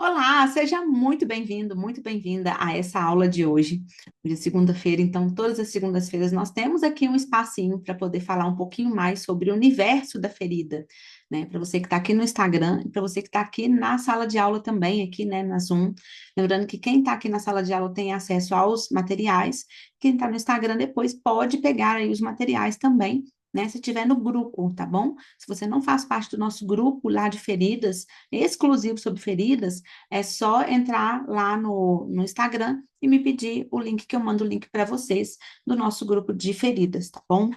Olá, seja muito bem-vindo, muito bem-vinda a essa aula de hoje, de segunda-feira. Então, todas as segundas-feiras nós temos aqui um espacinho para poder falar um pouquinho mais sobre o universo da ferida, né? Para você que está aqui no Instagram e para você que está aqui na sala de aula também, aqui, né, na Zoom. Lembrando que quem está aqui na sala de aula tem acesso aos materiais, quem está no Instagram depois pode pegar aí os materiais também. Né, se tiver no grupo, tá bom? Se você não faz parte do nosso grupo lá de feridas, exclusivo sobre feridas, é só entrar lá no Instagram e me pedir o link, que eu mando o link para vocês do nosso grupo de feridas, tá bom?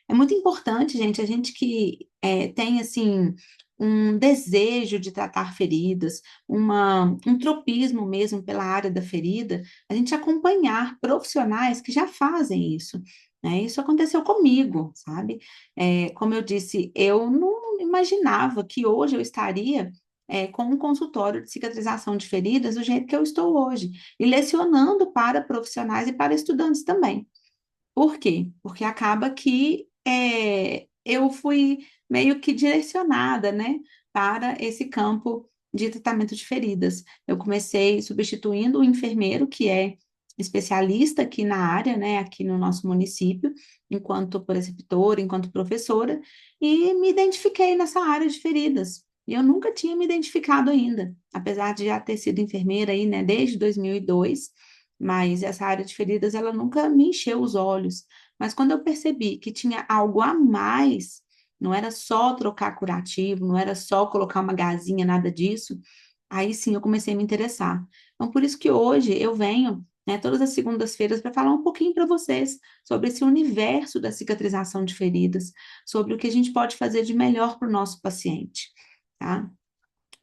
É muito importante, gente, a gente que tem, assim, um desejo de tratar feridas, um tropismo mesmo pela área da ferida, a gente acompanhar profissionais que já fazem isso. Né? Isso aconteceu comigo, sabe? Como eu disse, eu não imaginava que hoje eu estaria com um consultório de cicatrização de feridas do jeito que eu estou hoje, e lecionando para profissionais e para estudantes também. Por quê? Porque acaba que eu fui meio que direcionada, né, para esse campo de tratamento de feridas. Eu comecei substituindo o enfermeiro, que é especialista aqui na área, né, aqui no nosso município, enquanto preceptora, enquanto professora, e me identifiquei nessa área de feridas. E eu nunca tinha me identificado ainda, apesar de já ter sido enfermeira aí, né, desde 2002, mas essa área de feridas, ela nunca me encheu os olhos. Mas quando eu percebi que tinha algo a mais, não era só trocar curativo, não era só colocar uma gazinha, nada disso, aí sim eu comecei a me interessar. Então, por isso que hoje eu venho, né, todas as segundas-feiras para falar um pouquinho para vocês sobre esse universo da cicatrização de feridas, sobre o que a gente pode fazer de melhor para o nosso paciente, tá?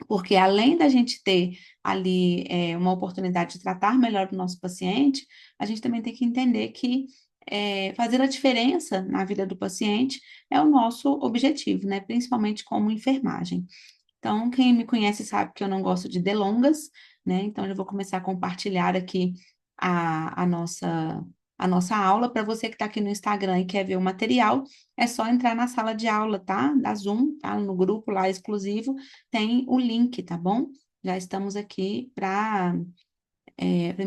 Porque além da gente ter ali uma oportunidade de tratar melhor o nosso paciente, a gente também tem que entender que fazer a diferença na vida do paciente é o nosso objetivo, né? Principalmente como enfermagem. Então, quem me conhece sabe que eu não gosto de delongas, né? Então, eu vou começar a compartilhar aqui a, a nossa, a nossa aula. Para você que está aqui no Instagram e quer ver o material, é só entrar na sala de aula, tá? Da Zoom, tá? No grupo lá exclusivo, tem o link, tá bom? Já estamos aqui para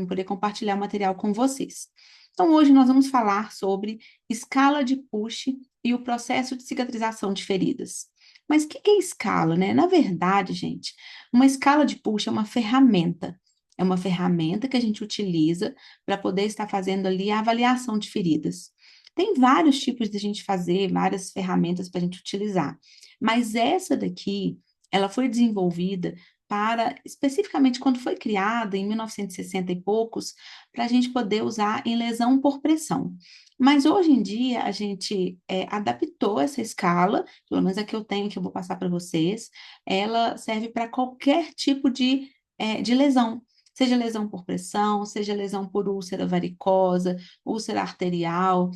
poder compartilhar o material com vocês. Então, hoje nós vamos falar sobre escala de Push e o processo de cicatrização de feridas. Mas o que é escala, né? Na verdade, gente, uma escala de Push é uma ferramenta. É uma ferramenta que a gente utiliza para poder estar fazendo ali a avaliação de feridas. Tem vários tipos de a gente fazer, várias ferramentas para a gente utilizar. Mas essa daqui, ela foi desenvolvida para, especificamente quando foi criada, em 1960 e sessenta e poucos, para a gente poder usar em lesão por pressão. Mas hoje em dia a gente adaptou essa escala, pelo menos a que eu tenho, que eu vou passar para vocês, ela serve para qualquer tipo de lesão. Seja lesão por pressão, seja lesão por úlcera varicosa, úlcera arterial,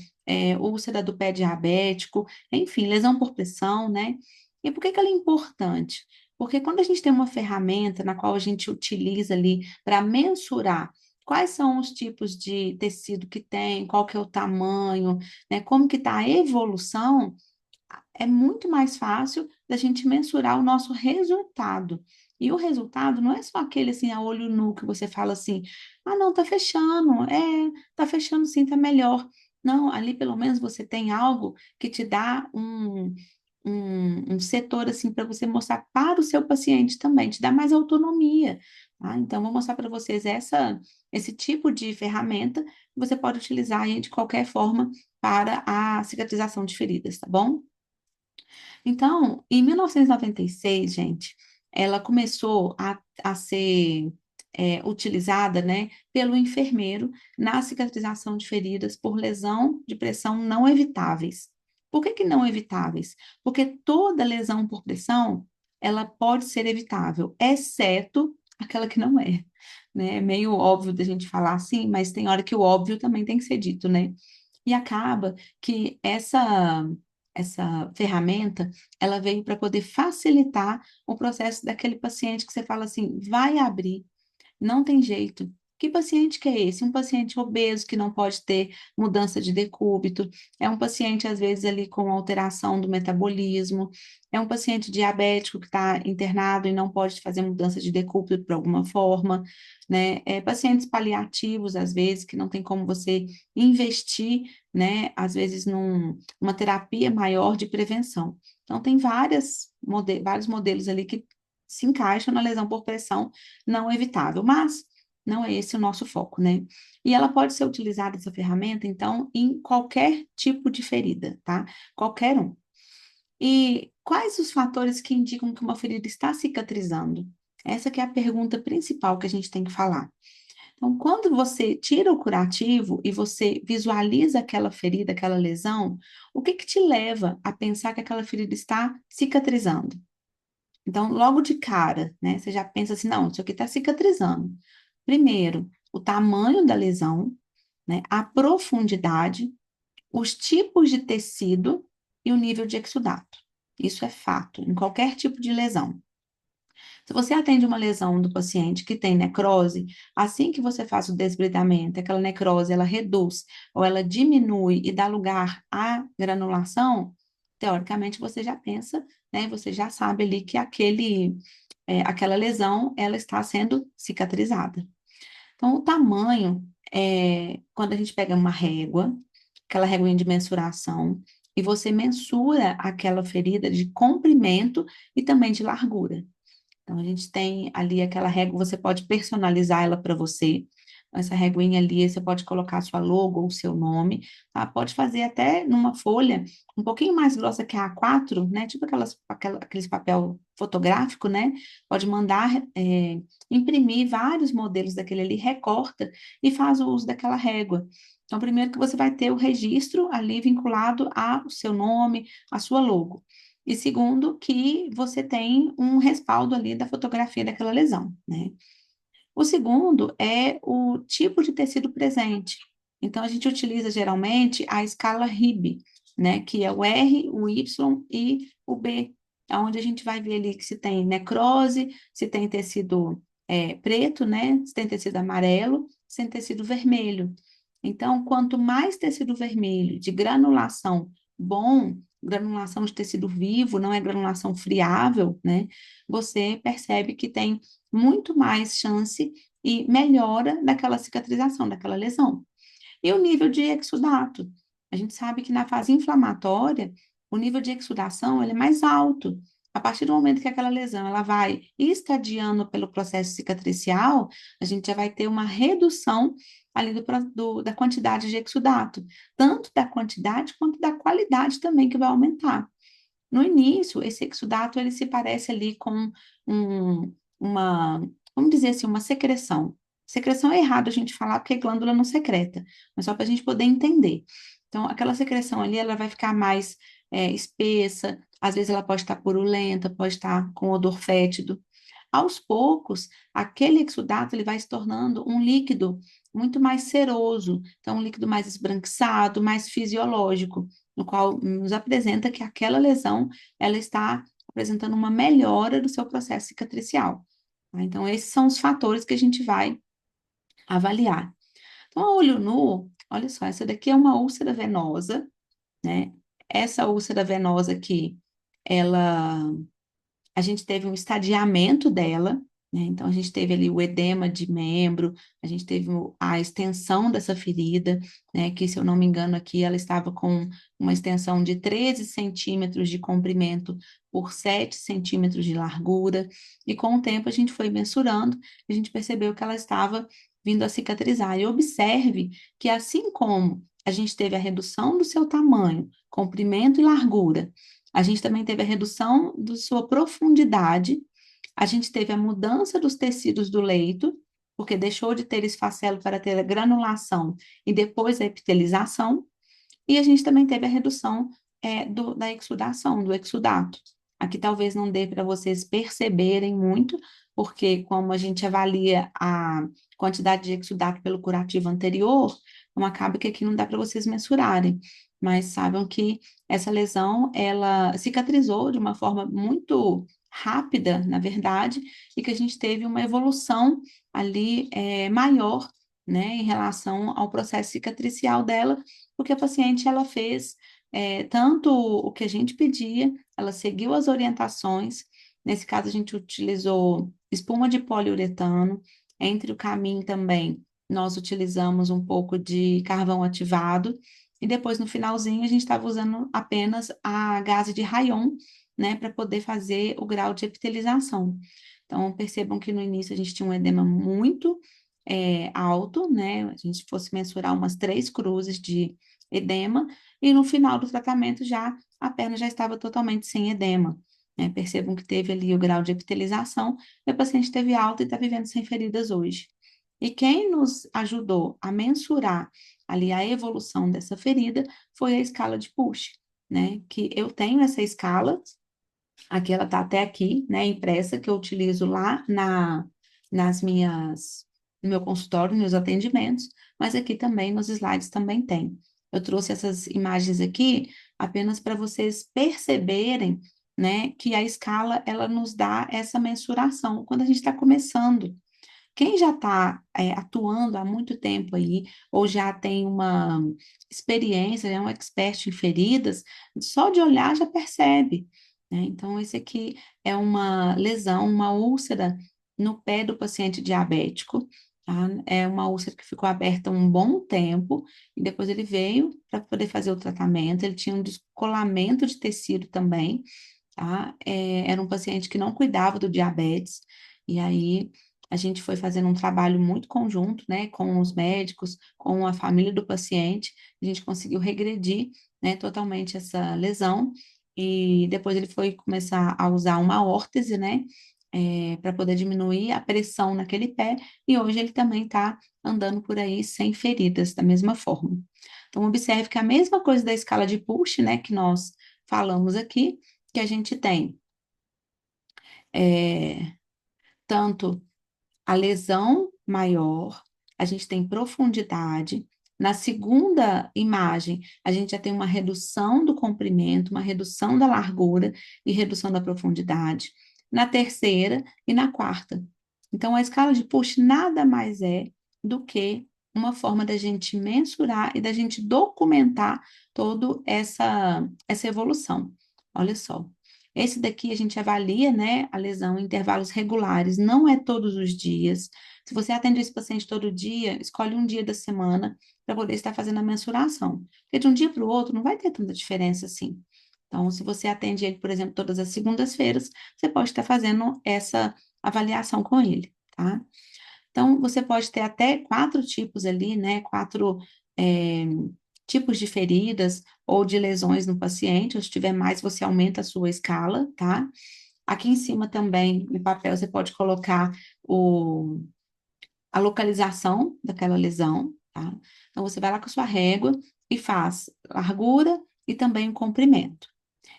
úlcera do pé diabético, enfim, lesão por pressão, né? E por que que ela é importante? Porque quando a gente tem uma ferramenta na qual a gente utiliza ali para mensurar quais são os tipos de tecido que tem, qual que é o tamanho, né, como que está a evolução, é muito mais fácil da gente mensurar o nosso resultado. E o resultado não é só aquele assim a olho nu que você fala assim, ah, não, tá fechando sim, tá melhor. Não, ali pelo menos você tem algo que te dá um setor assim para você mostrar para o seu paciente também, te dá mais autonomia. Tá? Então, vou mostrar para vocês esse tipo de ferramenta que você pode utilizar aí de qualquer forma para a cicatrização de feridas, tá bom? Então, em 1996, gente, ela começou a ser utilizada, né, pelo enfermeiro na cicatrização de feridas por lesão de pressão não evitáveis. Por que que não evitáveis? Porque toda lesão por pressão, ela pode ser evitável, exceto aquela que não é, né? É meio óbvio da gente falar assim, mas tem hora que o óbvio também tem que ser dito, né? E acaba que essa ferramenta, ela veio para poder facilitar o processo daquele paciente que você fala assim, vai abrir, não tem jeito. Que paciente que é esse? Um paciente obeso que não pode ter mudança de decúbito, é um paciente, às vezes, ali com alteração do metabolismo, é um paciente diabético que está internado e não pode fazer mudança de decúbito por alguma forma, né? É, pacientes paliativos, às vezes, que não tem como você investir, né? Às vezes, numa terapia maior de prevenção. Então, tem vários modelos ali que se encaixam na lesão por pressão não evitável, mas não é esse o nosso foco, né? E ela pode ser utilizada, essa ferramenta, então, em qualquer tipo de ferida, tá? Qualquer um. E quais os fatores que indicam que uma ferida está cicatrizando? Essa que é a pergunta principal que a gente tem que falar. Então, quando você tira o curativo e você visualiza aquela ferida, aquela lesão, o que que te leva a pensar que aquela ferida está cicatrizando? Então, logo de cara, né, você já pensa assim, não, isso aqui está cicatrizando. Primeiro, o tamanho da lesão, né, a profundidade, os tipos de tecido e o nível de exudato. Isso é fato, em qualquer tipo de lesão. Se você atende uma lesão do paciente que tem necrose, assim que você faz o desbridamento, aquela necrose ela reduz ou ela diminui e dá lugar à granulação, teoricamente você já pensa, né? Você já sabe ali que aquela lesão ela está sendo cicatrizada. Então, o tamanho quando a gente pega uma régua, aquela réguinha de mensuração, e você mensura aquela ferida de comprimento e também de largura. Então, a gente tem ali aquela régua, você pode personalizar ela para você. Essa réguinha ali, você pode colocar a sua logo ou o seu nome, tá? Pode fazer até numa folha um pouquinho mais grossa que a A4, né? Tipo aqueles papel fotográfico, né? Pode mandar imprimir vários modelos daquele ali, recorta e faz o uso daquela régua. Então, primeiro que você vai ter o registro ali vinculado ao seu nome, à sua logo. E segundo, que você tem um respaldo ali da fotografia daquela lesão, né? O segundo é o tipo de tecido presente. Então, a gente utiliza geralmente a escala RIB, né? Que é o R, o Y e o B, onde a gente vai ver ali que se tem necrose, se tem tecido preto, né? Se tem tecido amarelo, se tem tecido vermelho. Então, quanto mais tecido vermelho de granulação bom, granulação de tecido vivo, não é granulação friável, né? Você percebe que tem muito mais chance e melhora daquela cicatrização, daquela lesão. E o nível de exudato? A gente sabe que na fase inflamatória, o nível de exudação ele é mais alto. A partir do momento que aquela lesão ela vai estadiando pelo processo cicatricial, a gente já vai ter uma redução ali da quantidade de exudato, tanto da quantidade quanto da qualidade também que vai aumentar. No início, esse exudato ele se parece ali com uma, vamos dizer assim, uma secreção. Secreção é errado a gente falar porque a glândula não secreta, mas só para a gente poder entender. Então, aquela secreção ali, ela vai ficar mais espessa, às vezes ela pode estar purulenta, pode estar com odor fétido. Aos poucos, aquele exudato ele vai se tornando um líquido muito mais seroso, então um líquido mais esbranquiçado, mais fisiológico, no qual nos apresenta que aquela lesão ela está apresentando uma melhora do seu processo cicatricial. Tá? Então, esses são os fatores que a gente vai avaliar. Então, a olho nu, olha só, essa daqui é uma úlcera venosa, né? Essa úlcera venosa aqui, ela a gente teve um estadiamento dela, né? Então, a gente teve ali o edema de membro, a gente teve a extensão dessa ferida, né? Que, se eu não me engano, aqui ela estava com uma extensão de 13 centímetros de comprimento por 7 centímetros de largura, e com o tempo a gente foi mensurando, a gente percebeu que ela estava vindo a cicatrizar. E observe que, assim como a gente teve a redução do seu tamanho, comprimento e largura, a gente também teve a redução da sua profundidade, a gente teve a mudança dos tecidos do leito, porque deixou de ter esfacelo para ter a granulação e depois a epitelização, e a gente também teve a redução da exudação, do exudato. Aqui talvez não dê para vocês perceberem muito, porque como a gente avalia a quantidade de exudato pelo curativo anterior, então acaba que aqui não dá para vocês mensurarem. Mas saibam que essa lesão, ela cicatrizou de uma forma muito rápida, na verdade, e que a gente teve uma evolução ali maior, né, em relação ao processo cicatricial dela, porque a paciente ela fez tanto o que a gente pedia, ela seguiu as orientações. Nesse caso, a gente utilizou espuma de poliuretano. Entre o caminho também, nós utilizamos um pouco de carvão ativado. E depois, no finalzinho, a gente estava usando apenas a gase de rayon, né, para poder fazer o grau de epitelização. Então, percebam que no início a gente tinha um edema muito alto, né? A gente fosse mensurar umas 3 cruzes de edema, e no final do tratamento já a perna já estava totalmente sem edema. Né? Percebam que teve ali o grau de epitelização, e a paciente teve alta e está vivendo sem feridas hoje. E quem nos ajudou a mensurar ali a evolução dessa ferida foi a escala de Push, né? Que eu tenho essa escala, aqui ela está até aqui, né, impressa, que eu utilizo lá nas minhas, no meu consultório, nos meus atendimentos, mas aqui também nos slides também tem. Eu trouxe essas imagens aqui apenas para vocês perceberem, né, que a escala, ela nos dá essa mensuração quando a gente está começando. Quem já está atuando há muito tempo aí, ou já tem uma experiência, é um expert em feridas, só de olhar já percebe, né? Então, esse aqui é uma lesão, uma úlcera no pé do paciente diabético, tá? É uma úlcera que ficou aberta um bom tempo, e depois ele veio para poder fazer o tratamento, ele tinha um descolamento de tecido também, tá? Era um paciente que não cuidava do diabetes, e aí a gente foi fazendo um trabalho muito conjunto, né, com os médicos, com a família do paciente, a gente conseguiu regredir, né, totalmente essa lesão, e depois ele foi começar a usar uma órtese, né, para poder diminuir a pressão naquele pé, e hoje ele também está andando por aí sem feridas, da mesma forma. Então, observe que a mesma coisa da escala de Push, né, que nós falamos aqui, que a gente tem é, tanto a lesão maior, a gente tem profundidade. Na segunda imagem, a gente já tem uma redução do comprimento, uma redução da largura e redução da profundidade. Na terceira e na quarta. Então, a escala de Push nada mais é do que uma forma da gente mensurar e da gente documentar toda essa evolução. Olha só. Esse daqui a gente avalia, né, a lesão em intervalos regulares, não é todos os dias. Se você atende esse paciente todo dia, escolhe um dia da semana para poder estar fazendo a mensuração. Porque de um dia para o outro não vai ter tanta diferença assim. Então, se você atende ele, por exemplo, todas as segundas-feiras, você pode estar fazendo essa avaliação com ele, tá? Então, você pode ter até 4 tipos ali, né? 4 é, tipos de feridas ou de lesões no paciente, ou se tiver mais, você aumenta a sua escala, tá? Aqui em cima também, no papel, você pode colocar a localização daquela lesão, tá? Então, você vai lá com a sua régua e faz largura e também o comprimento.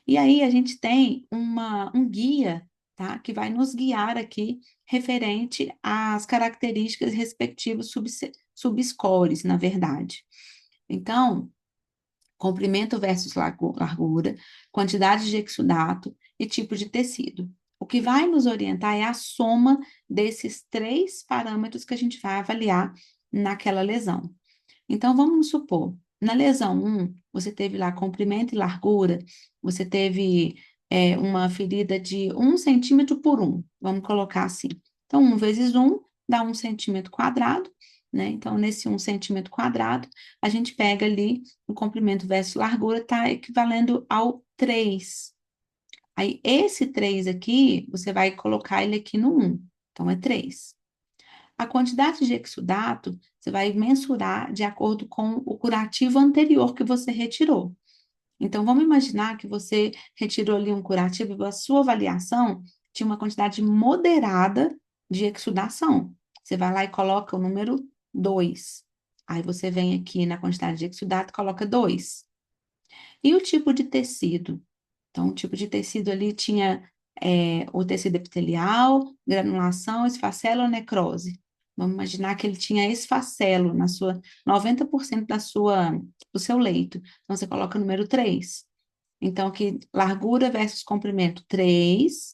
E aí a gente tem um guia, tá? Que vai nos guiar aqui referente às características respectivos subscores, na verdade. Então, comprimento versus largura, quantidade de exudato e tipo de tecido. O que vai nos orientar é a soma desses 3 parâmetros que a gente vai avaliar naquela lesão. Então, vamos supor, na lesão 1, você teve lá comprimento e largura, você teve uma ferida de 1 centímetro por 1, vamos colocar assim. Então, 1 vezes 1 dá 1 centímetro quadrado, né? Então, nesse 1 centímetro quadrado, a gente pega ali o comprimento versus largura, está equivalendo ao 3. Aí, esse 3 aqui, você vai colocar ele aqui no 1. Então, é 3. A quantidade de exudato você vai mensurar de acordo com o curativo anterior que você retirou. Então, vamos imaginar que você retirou ali um curativo e a sua avaliação tinha uma quantidade moderada de exudação. Você vai lá e coloca o número 2. Aí você vem aqui na quantidade de exudato e coloca 2. E o tipo de tecido? Então, o tipo de tecido ali tinha o tecido epitelial, granulação, esfacelo ou necrose. Vamos imaginar que ele tinha esfacelo na sua 90% do seu leito. Então, você coloca o número 3. Então, aqui, largura versus comprimento, 3.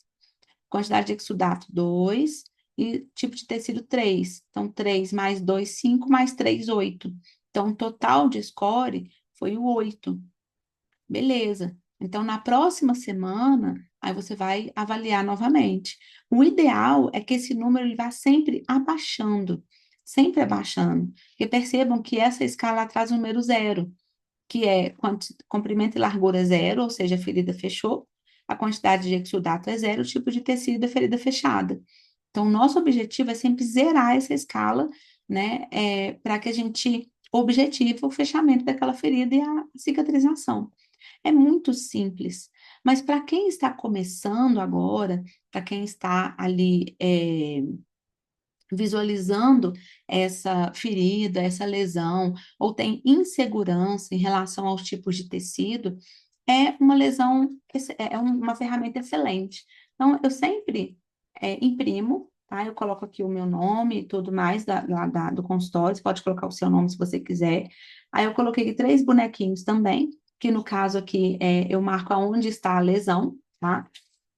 Quantidade de exudato, 2. e tipo de tecido 3. Então, 3 mais 2, 5, mais 3, 8. Então, o total de score foi o 8. Beleza. Então, na próxima semana, aí você vai avaliar novamente. O ideal é que esse número ele vá sempre abaixando. Porque percebam que essa escala traz o número zero, que é comprimento e largura zero, ou seja, a ferida fechou, a quantidade de exudato é zero, o tipo de tecido é ferida fechada. Então, nosso objetivo é sempre zerar essa escala, né, para que a gente objetive o fechamento daquela ferida e a cicatrização. É muito simples, mas para quem está começando agora, para quem está ali visualizando essa ferida, essa lesão, ou tem insegurança em relação aos tipos de tecido, é uma lesão, é uma ferramenta excelente. Então, eu sempre imprimo, tá? Eu coloco aqui o meu nome e tudo mais do consultório, você pode colocar o seu nome se você quiser. Aí eu coloquei aqui 3 bonequinhos também, que no caso aqui eu marco aonde está a lesão, tá?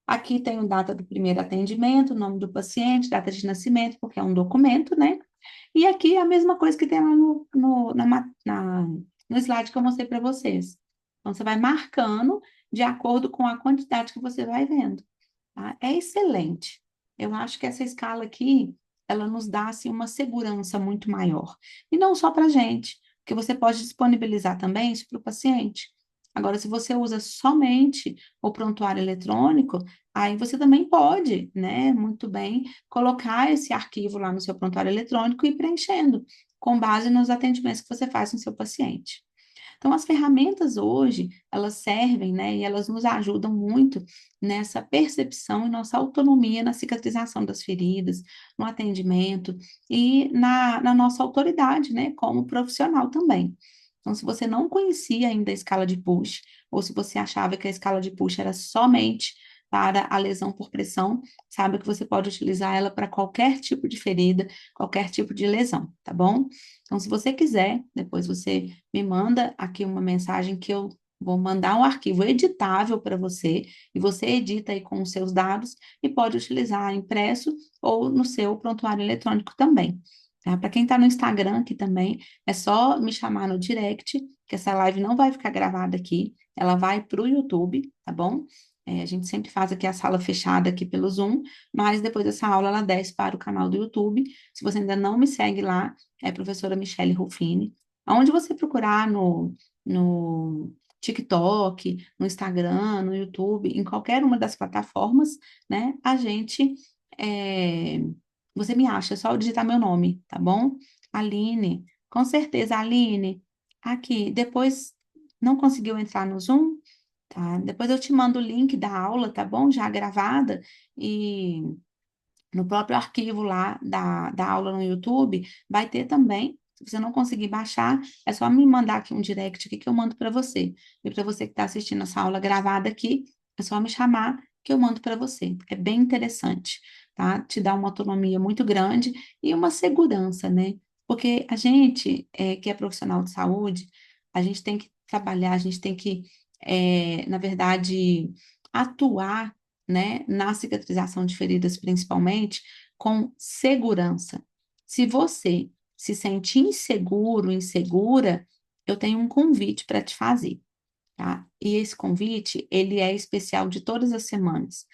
Aqui tem a data do primeiro atendimento, nome do paciente, data de nascimento, porque é um documento, né? E aqui é a mesma coisa que tem lá no slide que eu mostrei para vocês. Então, você vai marcando de acordo com a quantidade que você vai vendo, tá? É excelente. Eu acho que essa escala aqui, ela nos dá, assim, uma segurança muito maior. E não só para a gente, porque você pode disponibilizar também isso para o paciente. Agora, se você usa somente o prontuário eletrônico, aí você também pode, né, muito bem, colocar esse arquivo lá no seu prontuário eletrônico e ir preenchendo, com base nos atendimentos que você faz no seu paciente. Então, as ferramentas hoje, elas servem, né, e elas nos ajudam muito nessa percepção e nossa autonomia na cicatrização das feridas, no atendimento e na nossa autoridade, né, como profissional também. Então, se você não conhecia ainda a escala de Push, ou se você achava que a escala de Push era somente para a lesão por pressão, saiba que você pode utilizar ela para qualquer tipo de ferida, qualquer tipo de lesão, tá bom? Então, se você quiser, depois você me manda aqui uma mensagem que eu vou mandar um arquivo editável para você, e você edita aí com os seus dados e pode utilizar impresso ou no seu prontuário eletrônico também. Tá? Para quem está no Instagram aqui também, é só me chamar no direct, que essa live não vai ficar gravada aqui, ela vai para o YouTube, tá bom? A gente sempre faz aqui a sala fechada aqui pelo Zoom, mas depois dessa aula ela desce para o canal do YouTube. Se você ainda não me segue lá, é a professora Michele Ruffini. Aonde você procurar no TikTok, no Instagram, no YouTube, em qualquer uma das plataformas, né? É, você me acha, é só digitar meu nome, tá bom? Aline, com certeza, Aline, aqui, depois não conseguiu entrar no Zoom? Tá? Depois eu te mando o link da aula, tá bom? Já gravada, e no próprio arquivo lá da aula no YouTube, vai ter também. Se você não conseguir baixar, é só me mandar aqui um direct aqui que eu mando para você. E para você que está assistindo essa aula gravada aqui, é só me chamar que eu mando para você. É bem interessante, tá? Te dá uma autonomia muito grande e uma segurança, né? Porque a gente, que é profissional de saúde, a gente tem que trabalhar, a gente tem que, na verdade, atuar, né, na cicatrização de feridas, principalmente, com segurança. Se você se sente inseguro, insegura, eu tenho um convite para te fazer, tá? E esse convite, ele é especial de todas as semanas.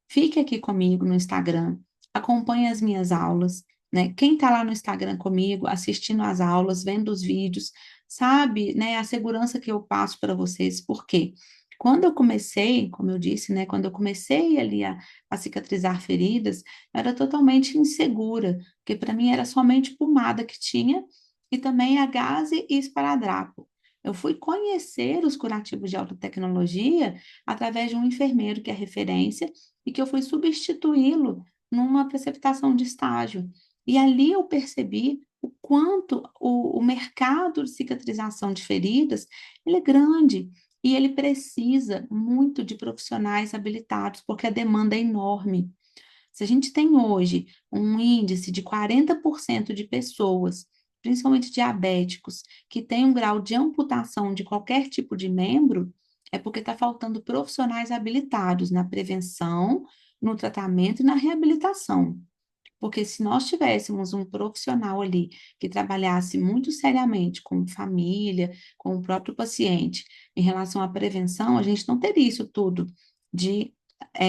Fique aqui comigo no Instagram, acompanhe as minhas aulas, né? Quem está lá no Instagram comigo, assistindo às aulas, vendo os vídeos, sabe, né, a segurança que eu passo para vocês. Por quê? Quando eu comecei, como eu disse, né, quando eu comecei ali a cicatrizar feridas, eu era totalmente insegura, porque para mim era somente pomada que tinha e também a gaze e esparadrapo. Eu fui conhecer os curativos de alta tecnologia através de um enfermeiro que é referência e que eu fui substituí-lo numa preceptação de estágio. E ali eu percebi o quanto o mercado de cicatrização de feridas, ele é grande e ele precisa muito de profissionais habilitados, porque a demanda é enorme. Se a gente tem hoje um índice de 40% de pessoas, principalmente diabéticos, que têm um grau de amputação de qualquer tipo de membro, é porque está faltando profissionais habilitados na prevenção, no tratamento e na reabilitação. Porque se nós tivéssemos um profissional ali que trabalhasse muito seriamente com família, com o próprio paciente, em relação à prevenção, a gente não teria isso tudo de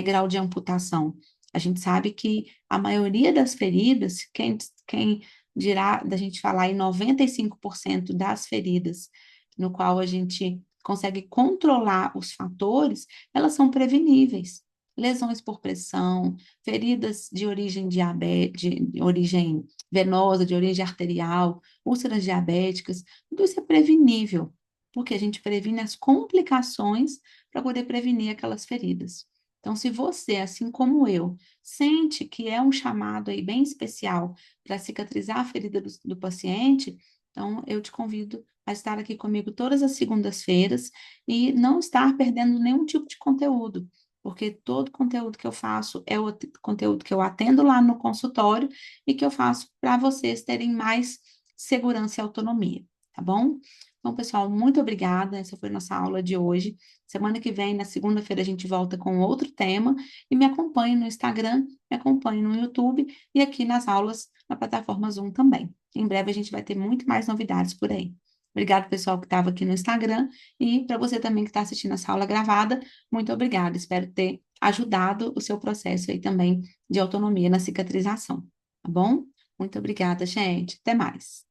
grau de amputação. A gente sabe que a maioria das feridas, quem dirá da gente falar em 95% das feridas, no qual a gente consegue controlar os fatores, elas são preveníveis. Lesões por pressão, feridas de origem de origem venosa, de origem arterial, úlceras diabéticas, tudo isso é prevenível, porque a gente previne as complicações para poder prevenir aquelas feridas. Então, se você, assim como eu, sente que é um chamado aí bem especial para cicatrizar a ferida do paciente, então eu te convido a estar aqui comigo todas as segundas-feiras e não estar perdendo nenhum tipo de conteúdo, porque todo conteúdo que eu faço é o conteúdo que eu atendo lá no consultório e que eu faço para vocês terem mais segurança e autonomia, tá bom? Então, pessoal, muito obrigada. Essa foi nossa aula de hoje. Semana que vem, na segunda-feira, a gente volta com outro tema e me acompanhe no Instagram, me acompanhe no YouTube e aqui nas aulas na plataforma Zoom também. Em breve a gente vai ter muito mais novidades por aí. Obrigado, pessoal, que estava aqui no Instagram e para você também que está assistindo essa aula gravada, muito obrigada. Espero ter ajudado o seu processo aí também de autonomia na cicatrização, tá bom? Muito obrigada, gente. Até mais.